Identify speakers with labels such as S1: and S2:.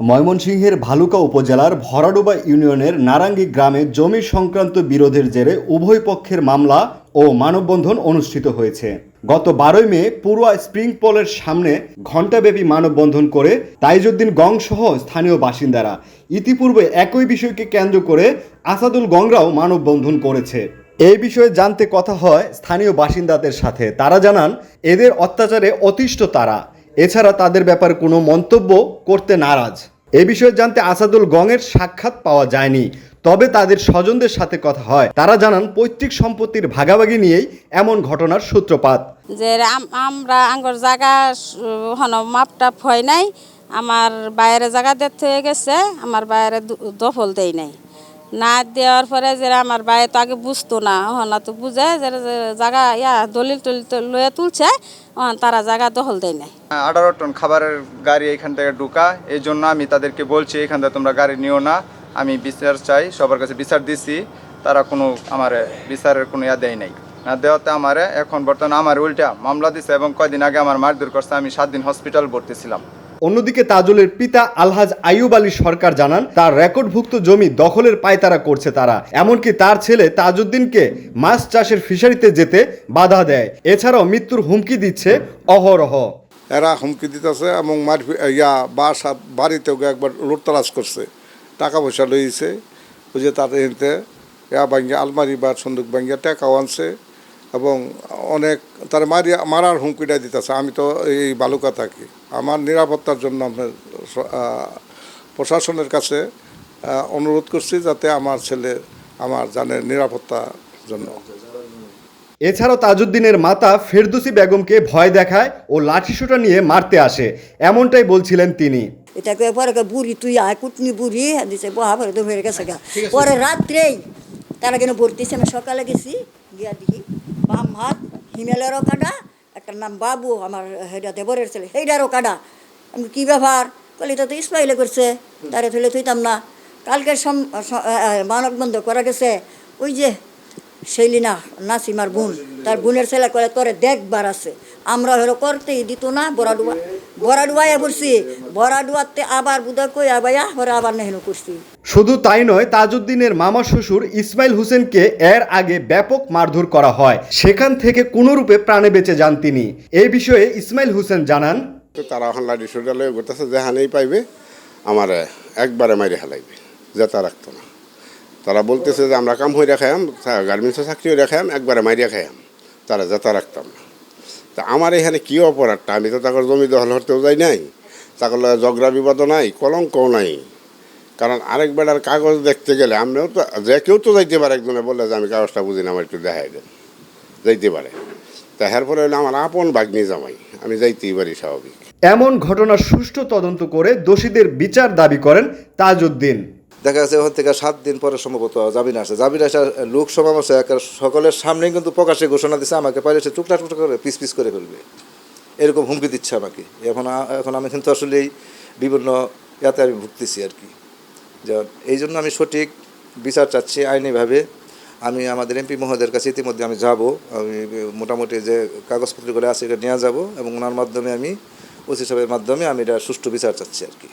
S1: ময়মনসিংহের ভালুকা উপজেলার ভরাডোবা ইউনিয়নের নারাঙ্গি গ্রামে জমি সংক্রান্ত বিরোধের জেরে উভয় পক্ষের মামলা ও মানববন্ধন অনুষ্ঠিত হয়েছে। গত 12 মে পুরুয়া স্প্রিং পলের সামনে ঘণ্টাব্যাপী মানববন্ধন করে তাইজউদ্দিন গং সহ স্থানীয় বাসিন্দারা। ইতিপূর্বে একই বিষয়কে কেন্দ্র করে আসাদুল গংরাও মানববন্ধন করেছে। এই বিষয়ে জানতে কথা হয় স্থানীয় বাসিন্দাদের সাথে। তারা জানান, এদের অত্যাচারে অতিষ্ঠ তারা। এছাড়া তাদের ব্যাপারে কোনো মন্তব্য করতে নারাজ। এ বিষয়ে জানতে আসাদুল গংয়ের সাক্ষাৎ পাওয়া যায়নি, তবে তাদের স্বজনদের সাথে কথা হয়। তারা জানান, পৈতৃক সম্পত্তির ভাগাভাগি নিয়েই এমন ঘটনার সূত্রপাত।
S2: যে আমরা আঙ্গর জায়গা হন মাপটাপ হয় নাই, আমার বাইরে জায়গা দেখতে হয়ে গেছে, আমার বাইরে দখল দেয় নাই। না দেওয়ার পরে যে আমার বাইরে তো আগে বুঝতো না, হনা তো বুঝে যে জায়গা দলিল টলিল লইয়া তুলছে, তারা জায়গা দখল দেয় নাই।
S3: 18 টন খাবারের গাড়ি এখান থেকে ঢুকা, এই জন্য আমি তাদেরকে বলছি এখান থেকে তোমরা গাড়ি নিও না, আমি বিচার চাই, সবার কাছে বিচার দিছি, তারা কোনো আমার বিচারের কোনো দেয় নাই। না দেওয়াতে আমারে এখন বর্তমানে আমার উল্টা মামলা দিছে এবং কয়দিন আগে আমার মারধর করছে। আমি 7 দিন হসপিটাল ভর্তি ছিলাম।
S1: অন্যদিকে তাজুলের পিতা আলহাজ আইয়ুব আলী সরকার জানান, তার রেকর্ডভুক্ত জমি দখলের পায়তারা করছে তারা। এমনকি তার ছেলে তাজউদ্দিনকে মাছ চাষের ফিশারিতে যেতে বাধা দেয়। এছাড়াও মৃত্যুর হুমকি দিচ্ছে অহরহ।
S4: এরা হুমকি দিতেছে এবং বাসা বাড়িতেও একবার লুটতরাজ করছে, টাকা পয়সা লইছে, ওই যে তাদের এতে ভাঙ্গিয়া আলমারি বা সন্দুক ভাঙ্গিয়া টাকাও আনছে এবং অনেক তার মারার হুমকিটা দিতেছে। আমি তো এই বালুকা থাকি, আমার নিরাপত্তার জন্য প্রশাসনের কাছে অনুরোধ করছি যাতে আমার ছেলে আমার জানের নিরাপত্তার জন্য।
S1: এছাড়াও তাজউদ্দিনের মাতা ফেরদৌসী বেগমকে ভয় দেখায় ও লাঠিসোঁটা নিয়ে মারতে আসে, এমনটাই বলছিলেন তিনি।
S5: এটাকে পরে বুড়ি তুই আয় কুটনি বুড়ি দিছে বহা পরে তো হয়ে গেছে গা। পরে রাত্রেই তারা কেন ভর্তিছে, আমি সকালে গেছি গিয়া দেখি বাম হাত হিমেলেরও কাটা, একটা নাম বাবু আমার হেডা দেবরের ছেলে সেইটারও কাটা। আমি কী ব্যাপার বলি, তো ইসমাইলে করছে, তারে তুলে তুইতাম না। কালকে মানববন্ধ করা গেছে, ওই যে সেইলিনা নাসিমার বোন, তার বোনের ছেলে করে তোরে দেখবার আছে, আমরা হলো করতেই দিত না। বরাডুয়ায় পড়ছি, বরাডুয়াতে আবার বুধা কই আবাইয়া ওরা আবার নেহেন করছি।
S1: শুধু তাই নয়, তাজউদ্দিনের মামা শ্বশুর ইসমাইল হোসেনকে এর আগে ব্যাপক মারধর করা হয়, সেখান থেকে কোনোরূপে প্রাণে বেঁচে যান তিনি। এই বিষয়ে ইসমাইল হোসেন জানান,
S4: তারা এখন লাঠি সোজা লয়ে করতেছে, যেখানেই পাইবে আমার একবারে মাইরে হেলাইবে, জেতা রাখতো না। তারা বলতেছে যে আমরা কাম হয়ে রাখাম, গার্মেন্টসে চাকরি হয়ে রাখাম, একবারে মাইরিয়া খাইম, তারা জেতা রাখতাম না। তা আমার এখানে কী অপরাধটা? আমি তো তাকে জমি দখল হতেও যাই নাই, তাকে ঝগড়া বিবাদও নাই, কলঙ্কও নাই। কারণ আরেক বেড়ার কাগজ দেখতে গেলে আমরাও তো যে কেউ তো যাইতে পারে, একজনে বললে যে আমি কাগজটা বুঝি না, আমার একটু দেখাই দেন, যাইতে পারে। তা এরপরে হলে আমার আপন ভাগ্নি জামাই, আমি যাইতেই পারি স্বাভাবিক।
S1: এমন ঘটনার সুষ্ঠু তদন্ত করে দোষীদের বিচার দাবি করেন তাজউদ্দিন।
S6: দেখা যাচ্ছে ওখান থেকে 7 দিন পরে সম্ভবত জামিন আসে। জামিন আসার লোক সমাবেশে সকলের সামনেই কিন্তু প্রকাশ্যে ঘোষণা দিচ্ছে আমাকে পাইলে সে টুকরা টুকরা করে পিস করে ফেলবে, এরকম হুমকি দিচ্ছে আমাকে। এখন আমি কিন্তু আসলেই বিভিন্ন ইয়াতে আমি ভুগতেছি আর কি। যেমন এই জন্য আমি সঠিক বিচার চাচ্ছি আইনিভাবে। আমি আমাদের এমপি মহোদয়ের কাছে ইতিমধ্যে আমি যাব, আমি মোটামুটি যে কাগজপত্রগুলো আছে এটা নিয়ে যাব এবং ওনার মাধ্যমে আমি ওসি সাহেবের মাধ্যমে আমি এটা সুষ্ঠু বিচার চাচ্ছি আর কি।